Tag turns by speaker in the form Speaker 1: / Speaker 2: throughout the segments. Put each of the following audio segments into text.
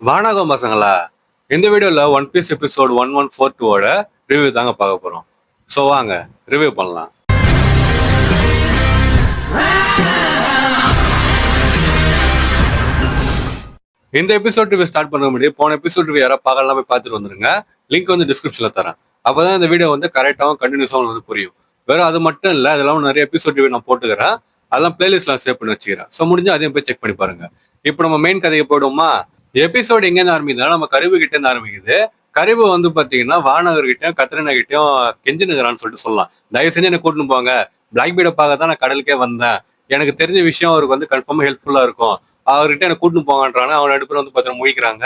Speaker 1: வணக்கம் பசங்களா. இந்த வீடியோல ஒன் பீஸ் எபிசோட் 1142 ரிவ்யூ தாங்க பார்க்க போறோம். ஸோ வாங்க ரிவ்யூ பண்ணலாம். இந்த எபிசோட் ரிவ்யூ ஸ்டார்ட் பண்ண முடியும். போன எபிசோட் ரிவ்யூ யாராவது பார்க்கலாம் போய் பார்த்துட்டு வந்துருங்க. லிங்க் வந்து டிஸ்கிரிப்ஷன்ல தரேன். அப்பதான் இந்த வீடியோ வந்து கரெக்டாகவும் கண்டினியூஸாகவும் வந்து புரியும். வெறும் அது மட்டும் இல்லை, அதெல்லாம் நிறைய எபிசோட் ரிவ்யூ நான் போட்டுக்கிறேன். அதெல்லாம் பிளேலிஸ்ட்லாம் சேவ் பண்ணி வச்சுக்கிறேன். ஸோ முடிஞ்சு அதையும் போய் செக் பண்ணி பாருங்க. இப்போ நம்ம மெயின் கதைக்கு போயிடுவோமா? எபிசோட் எங்கேருந்து ஆரம்பிக்குதுன்னா நம்ம கரிபு கிட்ட இருந்து ஆரம்பிக்குது. கரிபு வந்து பாத்தீங்கன்னா வானவர் கிட்டயும் கத்ரினா கிட்டயும் கெஞ்சினுக்கிறான்னு சொல்லிட்டு சொல்லலாம். தயவு செஞ்சு என்ன கூட்டின்னு போங்க, பிளாக் பீடை பார்க்க தான் நான் கடலுக்கே வந்தேன். எனக்கு தெரிஞ்ச விஷயம் அவருக்கு வந்து கன்ஃபார்மா ஹெல்ப்ஃபுல்லா இருக்கும். அவர்கிட்ட என்ன கூட்டின்னு போங்கன்றாங்க. அவன் ரெண்டு பேரும் வந்து பாத்தீங்கன்னா முழிக்கிறாங்க.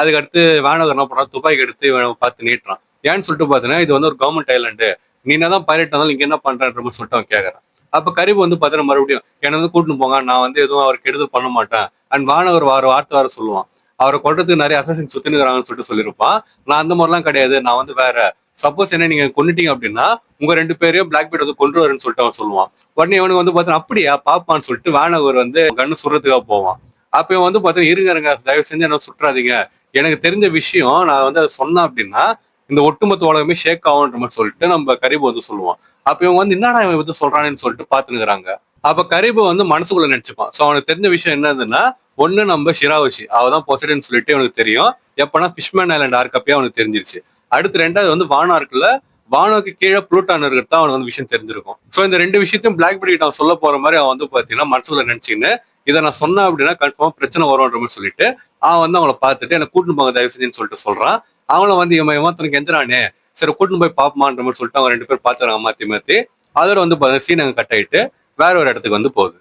Speaker 1: அதுக்கடுத்து வானவர் என்ன பண்றான், துப்பாக்கி எடுத்து இவனை பார்த்து நீட்டுறான். ஏன்னு சொல்லிட்டு பாத்தீங்கன்னா இது வந்து ஒரு கவர்மெண்ட் ஐலாண்டு, நீ என்னதான் பைலட் இருந்தாலும் இங்க என்ன பண்றன்ற மாதிரி சொல்லிட்டு அவன் கேட்கறான். அப்ப கரிபு வந்து பாத்தீங்கன்னா மறுபடியும் என்ன வந்து கூட்டின்னு போங்க, நான் வந்து எதுவும் அவருக்கு கெடுதல் பண்ண மாட்டேன். அண்ட் வானவர் வார்த்தை வர சொல்லுவான். அவரை கொல்றதுக்கு நிறைய அசாசின் சுத்தினுக்கிறாங்கன்னு சொல்லிட்டு சொல்லியிருப்பான். நான் அந்த மாதிரிலாம் கிடையாது, நான் வந்து வேற. சப்போஸ் என்ன நீங்க கொண்டுட்டீங்க அப்படின்னா உங்க ரெண்டு பேரையும் பிளாக் பீட் வந்து கொண்டுருவாருன்னு சொல்லிட்டு அவன் சொல்லுவான். உடனே இவனுக்கு வந்து பாத்தீங்கன்னா அப்படியா பாப்பான்னு சொல்லிட்டு வானவர் வந்து கண்ணு சுடுறதுக்காக போவான். அப்ப இவன் வந்து பாத்தீங்கன்னா இருங்க தயவு செஞ்சு என்ன சுற்றாதீங்க, எனக்கு தெரிஞ்ச விஷயம் நான் வந்து அதை சொன்னேன் அப்படின்னா இந்த ஒட்டுமொத்த உலகமே ஷேக் ஆகுன்ற மாதிரி சொல்லிட்டு நம்ம கரிபு வந்து சொல்லுவான். அப்ப இவங்க வந்து என்னடா இவன் வந்து சொல்றானேன்னு சொல்லிட்டு பாத்துனுக்குறாங்க. அப்ப கரிபு வந்து மனசுக்குள்ள நினைச்சுப்பான். சோ அவனுக்கு தெரிஞ்ச விஷயம் என்னதுன்னா, ஒண்ணு நம்ம ஷிராவஷி அவதான் பொசைடன் சொல்லிட்டு அவனுக்கு தெரியும். எப்பனா ஃபிஷ்மேன் ஐலாண்ட் ஆர்க்கப்பயே அவனுக்கு தெரிஞ்சிருச்சு. அடுத்து ரெண்டாவது வந்து வானம் இருக்குல்ல, வானோக்கு கீழே புளூட்டான் இருக்கிறது அவனுக்கு வந்து விஷயம் தெரிஞ்சிருக்கும். சோ இந்த ரெண்டு விஷயத்தையும் பிளாக் பீட் அவன் சொல்ல போற மாதிரி அவன் வந்து பாத்தீங்கன்னா மனசுக்குள்ள நினைச்சுன்னு இதை நான் சொன்னேன் அப்படின்னா கன்ஃபார்மா பிரச்சனை வரும்ன்ற மாதிரி சொல்லிட்டு அவன் வந்து அவங்கள பார்த்துட்டு என்ன கூட்டின்னு போங்க தயவு செஞ்சுன்னு சொல்லிட்டு சொல்றான். அவங்கள வந்து இவன் தனக்கு எந்திரானே, சரி கூட்டின்னு போய் பாப்பமான்ற மாதிரி சொல்லிட்டு அவங்க ரெண்டு பேரும் பாத்துறாங்க மாத்தி மாத்தி. அதோட வந்து பாத்தீங்கன்னா சீன் அங்க கட் ஆயிட்டு வேற ஒரு இடத்துக்கு வந்து போகுது.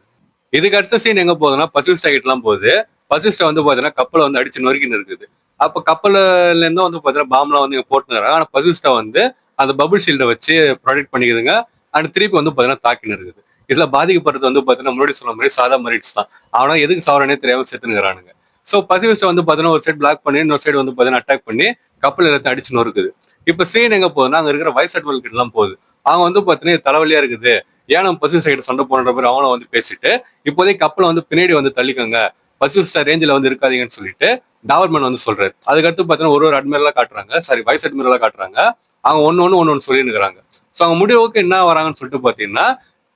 Speaker 1: இதுக்கு அடுத்த சீன் எங்க போகுதுன்னா பசிபிஸ்டா கிட்ட எல்லாம் போகுது. பசிபிஸ்டா வந்து பாத்தீங்கன்னா கப்பலை வந்து அடிச்சு நொறுக்கின்னு இருக்குது. அப்ப கப்பல்ல இருந்தும் வந்து பாத்தீங்கன்னா பாம்லாம் வந்து இங்க போட்டுறாங்க. ஆனா பசிபிஸ்டா வந்து அந்த பபுள் ஷீல்டை வச்சு ப்ரொடெக்ட் பண்ணிக்குதுங்க. அண்ட் திருப்பி வந்து பாத்தீங்கன்னா தாக்கின்னு இருக்குது. இதுல பாதிக்கப்படுறது வந்து பாத்தீங்கன்னா முன்னாடி சொன்ன மாதிரி சாதா மரிட்ஸ் தான். ஆனா எதுக்கு சாவரனே தெரியாம செத்துனுங்கிறானுங்க. சோ பசிபிஸ்டா வந்து பாத்தீங்கன்னா ஒரு சைடு பிளாக் பண்ணி இன்னொரு சைடு வந்து பாத்தீங்கன்னா அட்டாக் பண்ணி கப்பல் எல்லாத்தையும் அடிச்சு நொறுக்குது. இப்ப சீன் எங்க போகுதுன்னா அங்க இருக்கிற வைஸ் அட்மிரல் கிட்ட எல்லாம் போகுது. அவங்க வந்து பாத்தீங்கன்னா தலைவலியா இருக்குது, ஏன் நம்ம பசிபிஸ்டா கிட்ட சண்டை போடுற மாதிரி அவனை வந்து பேசிட்டு இப்போதைக்கு கப்பலை வந்து பின்னாடி வந்து தள்ளிக்கோங்க, பசிபிஸ்டா ரேஞ்சில வந்து இருக்காதீங்கன்னு சொல்லிட்டு டாவர்மேன் வந்து சொல்றாரு. அதுக்கடுத்து பாத்தீங்கன்னா ஒரு அட்மிரலா காட்டுறாங்க, சாரி வைஸ் அட்மிரலா காட்டுறாங்க. அவங்க ஒன்னு சொல்லிருக்காங்க. சோ அவங்க முடிவுக்கு என்ன வராங்கன்னு சொல்லிட்டு பாத்தீங்கன்னா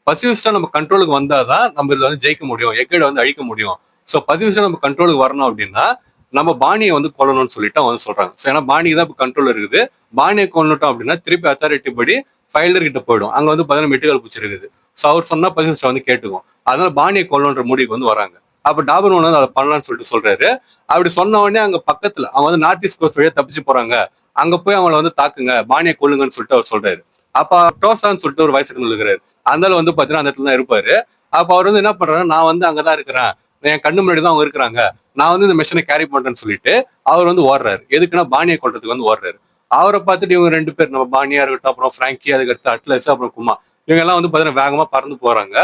Speaker 1: பசிபிஸ்டா நம்ம கண்ட்ரோலுக்கு வந்தாதான் நம்ம இதுல வந்து ஜெயிக்க முடியும், எக்கேட வந்து அழிக்க முடியும். சோ பசிபிஸ்டா நம்ம கண்ட்ரோலுக்கு வரணும் அப்படின்னா நம்ம பாணியை வந்து கொல்லணும்னு சொல்லிட்டு அவங்க சொல்றாங்க. சோ ஏன்னா பாணிக்கு தான் இப்ப கண்ட்ரோல் இருக்குது. பாணியை கொண்டுட்டோம் அப்படின்னா திருப்பி அத்தாரிட்டி படி ஃபைல்டர் கிட்ட போயிடும். அங்க வந்து பாத்தீங்கன்னா மெட்டுகள் பூச்சிருக்குது. சோ அவர் சொன்னா பசிபிஸ்டா வந்து கேட்டுக்கும். அதனால பாணியை கொல்லணுன்ற முடிவுக்கு வந்து வராங்க. அப்ப டாபர் வந்து அதை பண்ணலாம்னு சொல்லிட்டு சொல்றாரு. அப்படி சொன்ன உடனே அங்க பக்கத்துல அவங்க வந்து நார்த் ஈஸ்ட் கோஸ்ட் வழியா தப்பிச்சு போறாங்க. அங்க போய் அவங்கள வந்து தாக்குங்க, பாணியை கொல்லுங்கன்னு சொல்லிட்டு அவர் சொல்றாரு. அப்ப டோசான்னு சொல்லிட்டு ஒரு வயசு இருக்கிறாரு. அந்த வந்து பாத்தீங்கன்னா அந்த இடத்துல தான் இருப்பாரு. அப்ப அவர் வந்து என்ன பண்றாரு, நான் வந்து அங்கதான் இருக்கிறேன், என் கண்ணு முன்னாடி தான் அவங்க இருக்கிறாங்க, நான் வந்து இந்த மிஷனை கேரி பண்றேன்னு சொல்லிட்டு அவர் வந்து ஓடுறாரு. எதுக்குன்னா பாணியை கொல்றதுக்கு வந்து ஓடுறாரு. அவரை பார்த்துட்டு இவங்க ரெண்டு பேர் நம்ம பாணியா இருக்கட்டும், அப்புறம் பிராங்கி, அதுக்கடுத்து அட்லஸ், அப்புறம் குமா, இவங்க எல்லாம் வந்து பாத்தீங்கன்னா வேகமா பறந்து போறாங்க.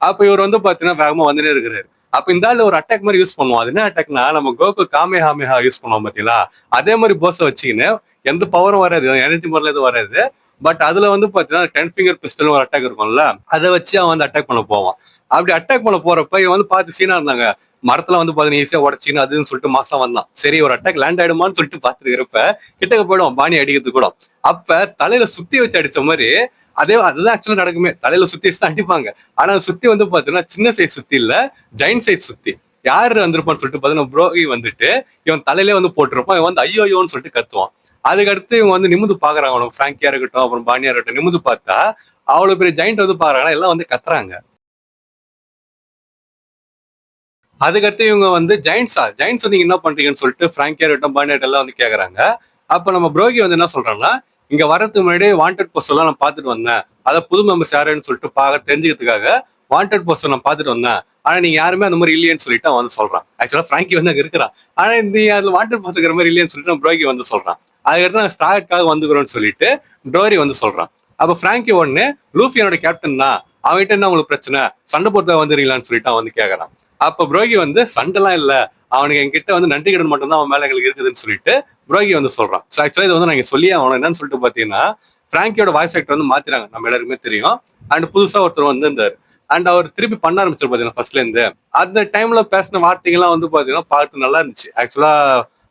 Speaker 1: அப்ப இவர் வந்து பாத்தீங்கன்னா வேகமா வந்துட்டே இருக்கிறாரு. அப்ப இந்த ஆள் ஒரு அட்டாக் மாதிரி யூஸ் பண்ணுவோம். அது என்ன அட்டாக்னா நம்ம கோகு காமே ஹாமேஹா யூஸ் பண்ணுவோம் பாத்தீங்களா, அதே மாதிரி போஸை வச்சுக்கின்னு எந்த பவரும் வராது, எனர்ஜி முறையில எதுவும் வராது. பட் அதுல வந்து பாத்தீங்கன்னா 10 ஃபிங்கர் பிஸ்டல் ஒரு அட்டாக் இருக்கும்ல, அதை வச்சு அவன் வந்து அட்டாக் பண்ண போவான். அப்படி அட்டாக் பண்ண போறப்ப இவன் வந்து பார்த்து சீனா இருந்தாங்க. மரத்துல வந்து பாத்தீங்கன்னா ஈஸியா உடச்சின்னு அதுன்னு சொல்லிட்டு மாசம் வந்தான். சரி ஒரு அட்டாக் லேண்ட் ஆயிடுமான்னு சொல்லிட்டு பாத்துருக்கிறப்ப கிட்டக்க போயிடும் பாணி அடிக்கிறது கூட. அப்ப தலையில சுத்தி வச்சு அடிச்ச மாதிரி அதுதான் ஆக்சுவலா நடக்குமே. தலையில சுத்தி வச்சு தான் அடிப்பாங்க. ஆனா சுத்தி வந்து பாத்தீங்கன்னா சின்ன சைஸ் சுத்தி இல்ல, ஜெயின் சைஸ் சுத்தி. யாரு வந்திருப்பான்னு சொல்லிட்டு பாத்தீங்கன்னா புரோகி வந்துட்டு இவன் தலையிலே வந்து போட்டிருப்பான். இவன் வந்து ஐயோயோன்னு சொல்லிட்டு கத்துவான். அதுக்கடுத்து இவங்க வந்து நிமிந்து பாக்குறாங்க. அவனுக்கு பிராங்கியா இருக்கட்டும், அப்புறம் பாணியா இருக்கட்டும், நிமிந்து பார்த்தா அவ்வளவு பெரிய ஜெயிண்ட் வந்து பாக்குறாங்க, எல்லாம் வந்து கத்துறாங்க. அதுக்கடுத்து இவங்க வந்து ஜெயின்ஸ் வந்து என்ன பண்றீங்கன்னு சொல்லிட்டு பிராங்கியா இருக்கட்டும், பாணியா எல்லாம் வந்து கேக்குறாங்க. அப்ப நம்ம புரோகி வந்து என்ன சொல்றாங்கன்னா, இங்க வரதுக்கு முன்னாடி வாண்டட் போஸ்ட் எல்லாம் நான் பாத்துட்டு வந்தேன், அதை புது மெம்பர்ஸ் யாருன்னு சொல்லிட்டு தெரிஞ்சுக்கிறதுக்காக வாண்டட் போஸ்ட் நான் பாத்துட்டு வந்தேன், ஆனா நீங்க யாருமே அந்த மாதிரி இல்லையேன்னு சொல்லிட்டு அவன் வந்து சொல்றான். ஆக்சுவலா பிராங்கி வந்து அங்க இருக்கிறான். ஆனா இந்த அதுல வாண்டட் போஸ்ட் இருக்கிற மாதிரி இல்லையேன்னு சொல்லிட்டு நம்ம புரோகி வந்து சொல்றான். அதுக்கடுத்து நான் ஸ்டார்க்காக வந்துக்கிறோம்னு சொல்லிட்டு டோரி வந்து சொல்றான். அப்ப பிராங்கி ஒண்ணு லூஃபி என்னோட கேப்டன் தான், அவன்கிட்ட என்ன உங்களுக்கு பிரச்சனை, சண்டை போட்டு வந்துடுறீங்களான்னு சொல்லிட்டு அவன் வந்து கேக்குறான். அப்ப புரோகி வந்து சண்டைலாம் இல்ல, அவனுக்கு என்கிட்ட வந்து நன்றி கடன் மட்டும் தான் அவன் மேல எங்களுக்கு இருக்குதுன்னு சொல்லிட்டு புரோகி வந்து சொல்றான். ஸோ ஆக்சுவலா இது வந்து நாங்க சொல்லியே அவன் என்னன்னு சொல்லிட்டு பாத்தீங்கன்னா பிராங்கியோட வாய்ஸ் ஆக்டர் வந்து மாத்திராங்க, நம்ம எல்லாருக்குமே தெரியும். அண்ட் புதுசா ஒருத்தர் வந்து இருந்தாரு. அண்ட் அவர் திருப்பி பண்ண ஆரம்பிச்சிரு பாத்தீங்கன்னா ஃபர்ஸ்ட்ல இருந்து. அந்த டைம்ல பேசின வார்த்தைகள்லாம் வந்து பாத்தீங்கன்னா பார்த்து நல்லா இருந்துச்சு. ஆக்சுவலா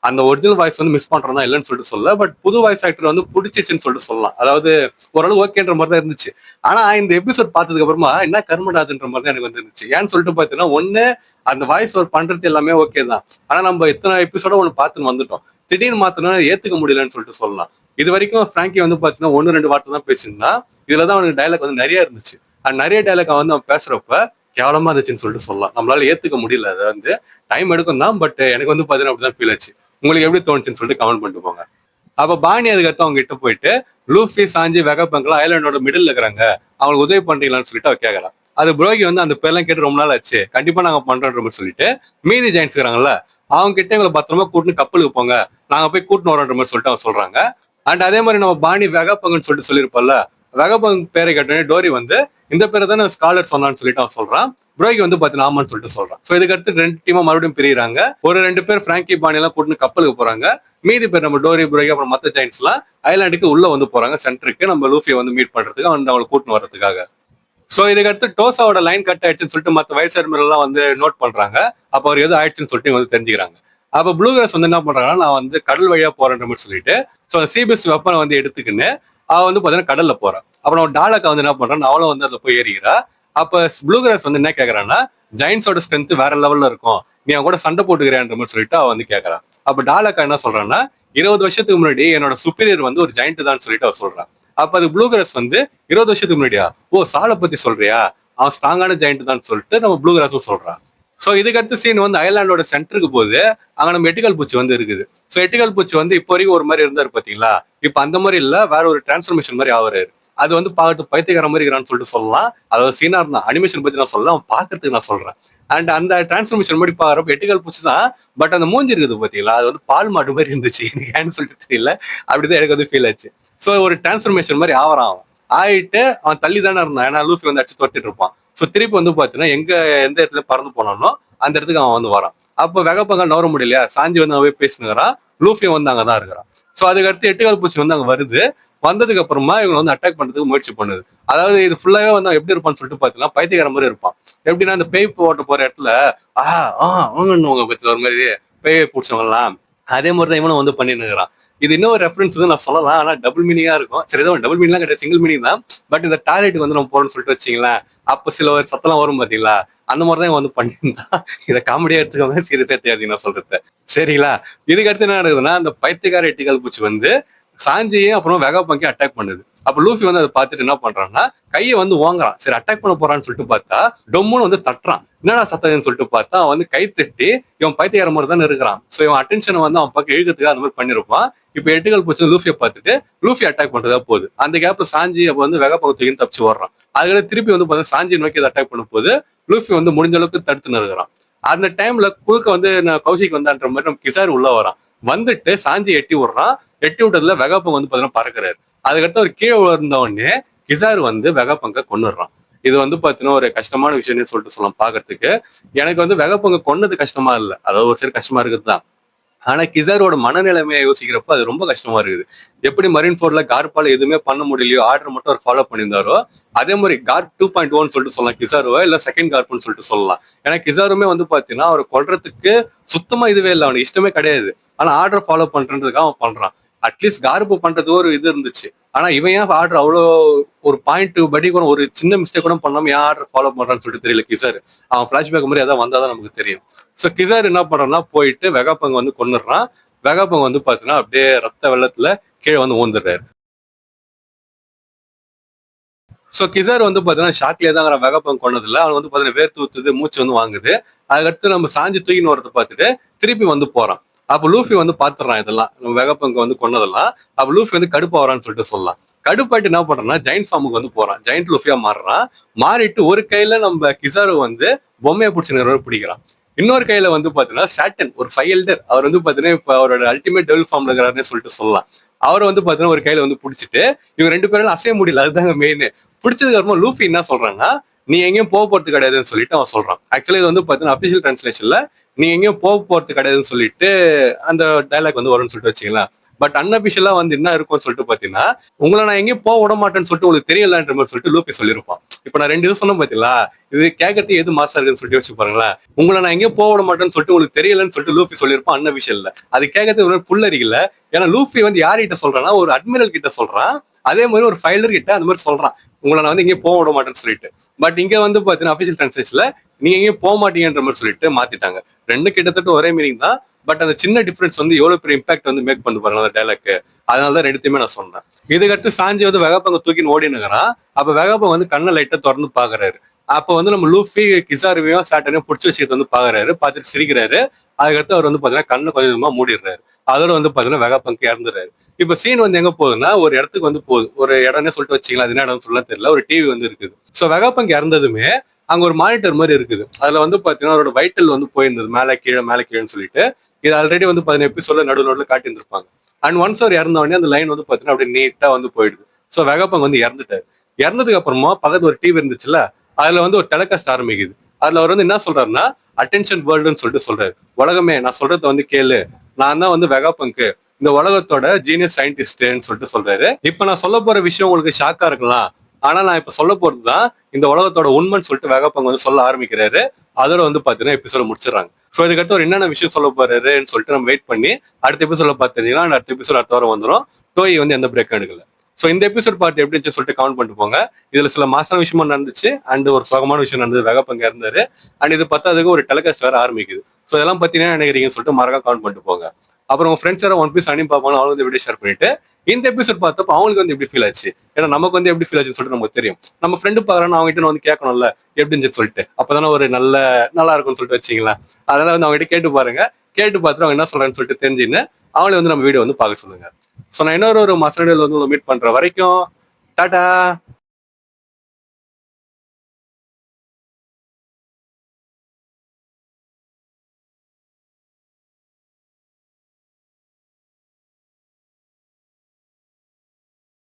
Speaker 1: அந்த ஒரிஜினல் வாய்ஸ் வந்து மிஸ் பண்றதா இல்லைன்னு சொல்லிட்டு சொல்ல, பட் புது வாய்ஸ் ஆக்டர் வந்து பிடிச்சிச்சுன்னு சொல்லிட்டு சொல்லலாம். அதாவது ஓரளவு ஓகேன்ற மாதிரி தான் இருந்துச்சு. ஆனா இந்த எபிசோட் பார்த்ததுக்கு அப்புறமா என்ன கர்மடாதுன்ற மாதிரி தான் எனக்கு வந்து இருந்துச்சு. ஏன்னு சொல்லிட்டு பாத்தீங்கன்னா, ஒண்ணு அந்த வாய்ஸ் ஒரு பண்றது எல்லாமே ஓகே தான். ஆனா நம்ம இத்தனை எபிசோட ஒண்ணு பார்த்துன்னு வந்துட்டோம். திடீர்னு மாத்தணும்னா ஏத்துக்க முடியலன்னு சொல்லிட்டு சொல்லலாம். இது வரைக்கும் பிராங்கி வந்து பாத்தீங்கன்னா 1-2 வார்த்தை தான் பேசியிருந்தா, இதுலதான் அவனுக்கு டைலாக் வந்து நிறைய இருந்துச்சு. அந்த நிறைய டைலாக் வந்து அவன் பேசுறப்ப கேவலமா இருந்துச்சுன்னு சொல்லிட்டு சொல்லலாம். நம்மளால ஏத்துக்க முடியல. அதை வந்து டைம் எடுக்கும் தான், பட் எனக்கு வந்து பாத்தீங்கன்னா அப்படிதான் ஃபீல் ஆச்சு. உங்களுக்கு எப்படி தோணுச்சுன்னு சொல்லிட்டு கமெண்ட் பண்ணிட்டு போங்க. அப்ப பாணி அதுக்கடுத்து அவங்க கிட்ட போயிட்டு லூஃபி, சாஞ்சி, வெகப்பங்கெல்லாம் ஐலாண்டோட மிடில் இருக்கிறாங்க, அவங்களுக்கு உதவி பண்றீங்களான்னு சொல்லிட்டு அவ கேட்கலாம். அது புரோகி வந்து அந்த பேர்லாம் கேட்டு ரொம்ப நாள் ஆச்சு, கண்டிப்பா நாங்க பண்றோன்ற மாதிரி சொல்லிட்டு மீதி ஜெயின்ஸ் இருக்கிறாங்கல்ல அவங்க கிட்ட எங்களை பத்திரமா கூட்டின்னு கப்பலுக்கு போங்க, நாங்க போய் கூட்டின்னு வரோன்ற மாதிரி சொல்லிட்டு அவங்க சொல்றாங்க. அண்ட் அதே மாதிரி நம்ம பாணி வெகப்பங்கன்னு சொல்லிட்டு சொல்லியிருப்போம்ல, வெகப்பங் பேரை கேட்டோடனே டோரி வந்து இந்த பேரை தானே ஸ்காலர் சொன்னான்னு சொல்லிட்டு அவன் சொல்றான். புரோகி வந்து பாத்தீங்கன்னா ஆமான்னு சொல்லிட்டு சொல்றான். சோ இதுக்கு அடுத்து 2 டீமா மறுபடியும் பிரிகிறாங்க. ஒரு 2 பேர் பிராங்கி, பாணி எல்லாம் கூட்டின்னு கப்பலுக்கு போறாங்க. மீதி பேர் நம்ம டோரி, புரோகி அப்புறம் மத்த ஜெயின்ஸ் எல்லாம் ஐலாண்டுக்கு உள்ள வந்து போறாங்க, சென்டருக்கு நம்ம லூஃபியை வந்து மீட் பண்றதுக்கு, அவங்களை கூட்டின்னு வர்றதுக்காக. சோ இதுக்கு அடுத்து டோசாவோட லைன் கட் ஆயிடுச்சுன்னு சொல்லிட்டு மத்த வயசு எல்லாம் வந்து நோட் பண்றாங்க. அப்ப அவர் எது ஆயிடுச்சுன்னு சொல்லிட்டு வந்து தெரிஞ்சுக்கிறாங்க. அப்ப ப்ளூ கிராஸ் வந்து என்ன பண்றாங்கன்னா, நான் வந்து கடல் வழியா போறேன்ற மாதிரி சொல்லிட்டு சோ சீபெஸ்ட் வெப்பனை வந்து எடுத்துக்கின்னு அவ வந்து பாத்தீங்கன்னா கடல்ல போறான். அப்புறம் டாலக்கா வந்து என்ன பண்றான், அவளும் வந்து அதை போய் ஏறிக்கிறா. அப்ப ப்ளூ கிராஸ் வந்து என்ன கேக்குறான்னா, ஜெயின்ஸோட ஸ்ட்ரென்த் வேற லெவல்ல இருக்கும், நீ அவன் கூட சண்டை போட்டுக்கிறேன்ற மாதிரி சொல்லிட்டு அவ வந்து கேட்கறான். அப்ப டாலக்கா என்ன சொல்றான்னா, 20 வருஷத்துக்கு முன்னாடி என்னோட சுப்பீரியர் வந்து ஒரு ஜெயிண்ட் தான் சொல்லிட்டு அவ சொல்றான். அப்ப அது ப்ளூ கிராஸ் வந்து 20 வருஷத்துக்கு முன்னாடியா, ஓ சாலை பத்தி சொல்றியா, அவன் ஸ்ட்ராங்கான ஜெயிண்ட் தான் சொல்லிட்டு நம்ம ப்ளூ கிராஸும் சொல்றான். சோ இதுக்கு அடுத்த சீன் வந்து ஐலாண்டோட சென்டருக்கு போகுது. அங்க நம்ம எட்டிகல் பூச்சி வந்து இருக்குது. சோ எட்டிகல் பூச்சி வந்து இப்போ வரைக்கும் ஒரு மாதிரி இருந்தாரு பாத்தீங்களா, இப்ப அந்த மாதிரி இல்ல, வேற ஒரு டிரான்ஸ்ஃபர்மேஷன் மாதிரி ஆகுறாரு. அது வந்து பார்த்து பைத்தியக்கார மாதிரி இருக்கிறான்னு சொல்லிட்டு சொல்லலாம். அதாவது சீனா இருந்தா அனிமேஷன் பத்தி நான் சொல்லலாம், பாக்குறதுக்கு நான் சொல்றேன். அண்ட் அந்த டிரான்ஸ்ஃபர்மேஷன் மாதிரி பாக்குறப்ப எட்டிகல் பூச்சி தான், பட் அந்த மூஞ்சி இருக்குது பாத்தீங்களா, அது வந்து பால் மாடு மாதிரி இருந்துச்சு. எனக்கு ஏன்னு சொல்லிட்டு தெரியல, அப்படிதான் எனக்கு வந்து ஃபீல் ஆச்சு. சோ ஒரு டிரான்ஸ்ஃபர்மேஷன் மாதிரி ஆவறான். அவன் ஆயிட்டு அவன் தள்ளி தானே இருந்தான், ஏன்னா லூஃபி வந்து அடிச்சு துரத்திட்டு இருப்பான். சோ திருப்பி வந்து பாத்தீங்கன்னா எந்த இடத்துல பறந்து போனானோ அந்த இடத்துக்கு அவன் வந்து வரான். அப்ப வெகப்பங்க நவர முடியலையா, சாஞ்சி வந்து அவன் பேசினுக்கிறான், லூஃபி வந்து அங்கதான் இருக்கிறான். சோ அதுக்கு அடுத்து எட்டுகால் பூச்சி வந்து அங்க வருது. வந்ததுக்கு அப்புறமா இவங்க வந்து அட்டாக் பண்றதுக்கு முயற்சி பண்ணுது. அதாவது இது ஃபுல்லாவே வந்து அவன் எப்படி இருப்பான்னு சொல்லிட்டு பாத்தீங்கன்னா பைத்தியக்கார மாதிரி இருப்பான். எப்படின்னா அந்த பேய் ஓட்ட போற இடத்துல ஒரு மாதிரி பேய் பிடிச்சவங்க எல்லாம் அதே மாதிரிதான் இவனும் வந்து பண்ணிருக்கிறான். இது இன்னொரு ரெஃபரன்ஸ் வந்து நான் சொல்லலாம், ஆனா டபுள் மீனிங்கா இருக்கும். சரிதான், டபுள் மீனிங்லாம் கிடையாது, சிங்கிள் மீனிங் தான். பட் இந்த டாய்லெட் வந்து நம்ம போறோம்னு சொல்லிட்டு வச்சிங்களேன், அப்ப சில ஒரு சத்தம்லாம் வரும் பாத்தீங்களா, அந்த மாதிரிதான் வந்து பண்ணியிருந்தான். இதை காமெடியா எடுத்துக்கோங்க, சீரியஸா எடுத்துக்காதீங்க நான் சொல்றது. சரிங்களா, இதுக்கு அடுத்து என்ன நடக்குதுன்னா, அந்த பைத்தியக்கார எட்டிகால் பூச்சி வந்து சாஞ்சியும் அப்புறம் வெகாபங்கி அட்டாக் பண்ணுது. அப்ப லூஃபி வந்து அதை பார்த்துட்டு என்ன பண்றான்னா, கையை வந்து ஓங்குறான். சரி அட்டாக் பண்ண போறான்னு சொல்லிட்டு பார்த்தா டொம்முன்னு வந்து தட்டுறான். என்னடா சத்தம்னு சொல்லிட்டு பார்த்தா அவன் வந்து கை தட்டி இவன் பைத்தியக்கார மாதிரி தான் இருக்கிறான். சோ இவன் அட்டென்ஷனை வந்து அவன் பக்கம் இழுக்கிறதுக்கு அந்த மாதிரி பண்ணிருப்பான். இப்ப எட்டுகள் பூச்சி லூஃபியை பார்த்துட்டு லூஃபி அட்டாக் பண்றதா போகுது. அந்த கேப்ல சாஞ்சி அப்ப வந்து வெகாபங்கத்துக்கு தப்பிச்சு வர்றான். அதுல திருப்பி வந்து பார்த்தா சாஞ்சி நோக்கி அதை அட்டாக் பண்ணும் போது லூஃபி வந்து முடிஞ்ச அளவுக்கு தடுத்து நிறுகிறான். அந்த டைம்ல குழுக்க வந்து நான் கௌசிக் வந்தான்ற மாதிரி நம்ம கிசார் உள்ள வரான். வந்துட்டு சாஞ்சி எட்டி விடுறான். எட்டி விட்டதுல வெகாபங்க வந்து பாத்தீங்கன்னா பறக்குறாரு. அதுக்கடுத்து ஒரு கீழே விழுந்த உடனே கிசார் வந்து வெகாபங்க கொன்னுடுறான். இது வந்து பாத்தீங்கன்னா ஒரு கஷ்டமான விஷயம்னு சொல்லிட்டு சொல்லலாம் பாக்குறதுக்கு. எனக்கு வந்து வெகாபங்க கொன்னது கஷ்டமா இல்ல, அதாவது ஒரு சரி கஷ்டமா இருக்குதுதான். ஆனா கிசாரோட மனநிலைமையை யோசிக்கிறப்ப அது ரொம்ப கஷ்டமா இருக்குது. எப்படி மரீன் ஃபோர்ட்ல கார்பால எதுவுமே பண்ண முடியலையோ, ஆர்டர் மட்டும் அவர் ஃபாலோ பண்ணியிருந்தாரோ, அதே மாதிரி கார்ப் 2.1 சொல்லிட்டு சொல்லலாம் கிசாருவா, இல்ல செகண்ட் கார்ப்னு சொல்லிட்டு சொல்லலாம். ஏன்னா கிசாருமே வந்து பாத்தீங்கன்னா அவர் கொல்றதுக்கு சுத்தமா இதுவே இல்லை, அவனுக்கு இஷ்டமே கிடையாது. ஆனா ஆர்டர் ஃபாலோ பண்றதுக்காக அவன் பண்றான். அட்லீஸ்ட் கார்பு பண்றது ஒரு இது இருந்துச்சு. ஆனா இவன் ஏன் ஆர்டர் அவ்வளோ ஒரு பாயிண்ட் படி கூட ஒரு சின்ன மிஸ்டேக் கூட பண்ணாம ஏன் ஆர்டர் ஃபாலோ பண்றான்னு சொல்லிட்டு தெரியல கிசார். அவன் பிளாஷ்பேக் மாதிரி அதான் வந்தாதான் நமக்கு தெரியும். சோ கிசார் என்ன பண்றான்னா போயிட்டு வெகாபங்க வந்து கொன்னுடுறான். வெகாபங்க வந்து பாத்தீங்கன்னா அப்படியே ரத்த வெள்ளத்துல கீழே வந்து ஊந்துடுறாரு. சோ கிசார் வந்து பாத்தீங்கன்னா ஷாக்லயே தான் வெகாபங்க கொண்டதில்ல, அவன் வந்து பாத்தீங்கன்னா வேர்த்து ஊத்துது, மூச்சு வந்து வாங்குது. அதுக்கடுத்து நம்ம சாஞ்சி தூக்கின்னு வரதை பார்த்துட்டு திருப்பி வந்து போறான். அப்ப லூஃபி வந்து பாத்துறான் இதெல்லாம், வெகாபங்க வந்து கொன்னதெல்லாம். அப்ப லூஃபி வந்து கடுப்பா வரான்னு சொல்லிட்டு சொல்லலாம். கடுப்பாயிட்டு என்ன பண்றான்னா ஜெயிண்ட் ஃபார்முக்கு வந்து போறான். ஜெயிண்ட் லூஃபியா மாறுறான். மாறிட்டு ஒரு கையில நம்ம கிசாரு வந்து பொம்மையை பிடிச்சிருக்கிற பிடிக்கிறான். இன்னொரு கையில வந்து பாத்தீங்கன்னா சாட்டன் ஒரு 5 எல்டர், அவர் வந்து பாத்தீங்கன்னா இப்ப அவரோட அல்டிமேட் டெவல் ஃபார்ம்ல இருக்கிறாருன்னு சொல்லிட்டு சொல்லலாம். அவரை வந்து பாத்தீங்கன்னா ஒரு கையில வந்து பிடிச்சிட்டு இவங்க 2 பேரும் அசைய முடியல. அதுதாங்க மெயின். பிடிச்சதுக்கு அப்புறமா லூஃபி என்ன சொல்றான்னா, நீ எங்கேயும் போக போறது கிடையாதுன்னு சொல்லிட்டு அவன் சொல்றான். ஆக்சுவலி இது வந்து பாத்தீங்கன்னா அபிஷியல் டிரான்ஸ்லேஷன்ல நீ எங்கேயும் போக போறது கிடையாதுன்னு சொல்லிட்டு அந்த டைலாக் வந்து வரும்னு சொல்லிட்டு வச்சுக்கலாம். பட் அன்அபிஷியலா வந்து என்ன இருக்கும்னு சொல்லிட்டு பாத்தீங்கன்னா, உங்களை நான் எங்கேயும் போக விட மாட்டேன்னு சொல்லிட்டு உங்களுக்கு தெரியலன்ற மாதிரி சொல்லிட்டு லூஃபி சொல்லியிருப்பான். இப்ப நான் 2 இது சொன்னேன் பாத்தீங்களா, இது கேட்கறதுக்கு எது மாசா இருக்குன்னு சொல்லிட்டு யோசிச்சு பாருங்களேன். உங்களை நான் எங்கேயும் போக விட மாட்டேன்னு சொல்லிட்டு உங்களுக்கு தெரியலன்னு சொல்லிட்டு லூஃபி சொல்லியிருப்பான் அன்அபிஷியல்ல. அது கேட்கறதுக்கு ஒரு புல்லரிக்கல. ஏன்னா லூஃபி வந்து யார்கிட்ட சொல்றான்னா, ஒரு அட்மிரல் கிட்ட சொல்றான். அதே மாதிரி ஒரு ஃபைலர் கிட்ட அந்த மாதிரி சொல்றான், உங்களை நான் வந்து எங்கேயும் போக விட மாட்டேன்னு சொல்லிட்டு. பட் இங்க வந்து பாத்தீங்கன்னா அபிஷியல் டிரான்ஸ்லேஷன்ல நீங்க எங்கேயும் போக மாட்டீங்கன்ற மாதிரி சொல்லிட்டு மாத்திட்டாங்க. ரெண்டு கிட்டத்தட்ட ஒரே மீனிங் தான். பட் அந்த சின்ன டிஃபரன்ஸ் வந்து எவ்வளவு பெரிய இம்பாக்ட் வந்து மேக் பண்ணி பாருங்க அந்த டைலாக். அதனாலதான் ரெண்டுத்தையுமே நான் சொன்னேன். இதுக்கடுத்து சாஞ்சி வந்து வெகாப்பங்க தூக்கின்னு ஓடினுங்கிறான். அப்ப வெகாப்பங்க வந்து கண்ணை லைட்டா திறந்து பாக்குறாரு. அப்ப வந்து நம்ம லூஃபி கிசாருவையும் சாட்டனையும் பிடிச்சி வச்சுக்கிறது வந்து பாக்குறாரு. பார்த்துட்டு சிரிக்கிறாரு. அதுக்கடுத்து அவர் வந்து பாத்தீங்கன்னா கண்ணை கொஞ்சம் கொஞ்சமா மூடிடுறாரு. அதோட வந்து பாத்தீங்கன்னா வெகாப்பங்க இறந்துறாரு. இப்ப சீன் வந்து எங்க போகுதுன்னா, ஒரு இடத்துக்கு வந்து போகுது. ஒரு இடம்னே சொல்லிட்டு வச்சுக்கலாம், அது என்ன இடம் சொல்லலாம் தெரியல. ஒரு டிவி வந்து இருக்குது. சோ வெகாப்பங்க இறந்ததுமே அங்க ஒரு மானிட்டர் மாதிரி இருக்குது. அதுல வந்து பாத்தீங்கன்னா அவரோட வைட்டல் வந்து போயிருந்தது, மேல கீழே மேல கீழேன்னு சொல்லிட்டு. இது ஆல்ரெடி வந்து 15 எபிசோட்ல நடுவில் காட்டி இருந்திருப்பாங்க. அண்ட் ஒன்ஸ் அவர் இறந்த உடனே அந்த லைன் வந்து பாத்தீங்கன்னா அப்படியே நீட்டா வந்து போயிடுது. சோ வெகாப்பங்க வந்து இறந்துட்டாரு. இறந்ததுக்கு அப்புறமா பக்கத்துல ஒரு டிவி இருந்துச்சுல்ல, அதுல வந்து ஒரு டெலிகாஸ்ட் ஆரம்பிக்குது. அதுல அவர் வந்து என்ன சொல்றாருன்னா, அட்டென்ஷன் வேர்ல்டுன்னு சொல்லிட்டு சொல்றாரு. உலகமே நான் சொல்றத வந்து கேளு, நான் தான் வந்து வெகாப்பங்கு, இந்த உலகத்தோட ஜீனியஸ் சயின்டிஸ்ட்னு சொல்லிட்டு சொல்றாரு. இப்ப நான் சொல்ல போற விஷயம் உங்களுக்கு ஷாக்கா இருக்கலாம். ஆனா நான் இப்ப சொல்ல போறதுதான் இந்த உலகத்தோட உண்மைன்னு சொல்லிட்டு வெகாப்பங்க வந்து சொல்ல ஆரம்பிக்கிறாரு. அதோட வந்து பாத்தீங்கன்னா எபிசோட முடிச்சிடறாங்க. சோ இதுக்கடுத்து ஒரு என்னென்ன விஷயம் சொல்ல போறாருன்னு சொல்லிட்டு நம்ம வெயிட் பண்ணி அடுத்த எபிசோட பாத்தீங்கன்னா அடுத்த எபிசோட் அடுத்த வாரம் வந்துடும். டோய் வந்து எந்த பிரேக் எடுக்கல. சோ இந்த எபிசோட் பார்த்து எப்படி இருந்துச்சு சொல்லிட்டு கமெண்ட் பண்ணிட்டு போங்க. இதுல சில மாசான விஷயமா நடந்துச்சு அண்ட் ஒரு சோகமான விஷயம் நடந்தது. வெகாப்பங்க இருந்தாரு. அண்ட் இது பத்தாததுக்கு ஒரு டெலிகாஸ்ட் வேற ஆரம்பிக்குது. சோ இதெல்லாம் பத்தி என்ன நினைக்கிறீங்கன்னு சொல்லிட்டு மறக்காம கமெண்ட் பண்ணிட்டு போங்க. அப்புறம் உங்க ஃப்ரெண்ட்ஸ் யாரும் ஒன் பீஸ் அனிம் பார்ப்பாங்க, அவங்க வந்து வீடியோ ஷேர் பண்ணிட்டு இந்த எபிசோட் பார்த்தப்ப அவங்களுக்கு வந்து எப்படி ஃபீல் ஆச்சு, ஏன்னா நமக்கு வந்து எப்படி ஃபீல் ஆச்சுன்னு சொல்லிட்டு நமக்கு தெரியும். நம்ம ஃப்ரெண்டு பாக்குறான்னு அவங்க கிட்ட வந்து கேட்கணும்ல எப்படி இருந்துச்சு சொல்லிட்டு. அப்பதானே ஒரு நல்லா இருக்கும்னு சொல்லிட்டு வச்சிங்களா. அதனால வந்து அவங்க கிட்ட கேட்டு பாருங்க. கேட்டு பார்த்துட்டு அவங்க என்ன சொல்றாங்கன்னு சொல்லிட்டு தெரிஞ்சுன்னு அவங்களே வந்து நம்ம வீடியோ வந்து பார்க்க சொல்லுங்க. ஸோ நான் இன்னொரு ஒரு மசாலா வந்து மீட் பண்ற வரைக்கும் டாடா.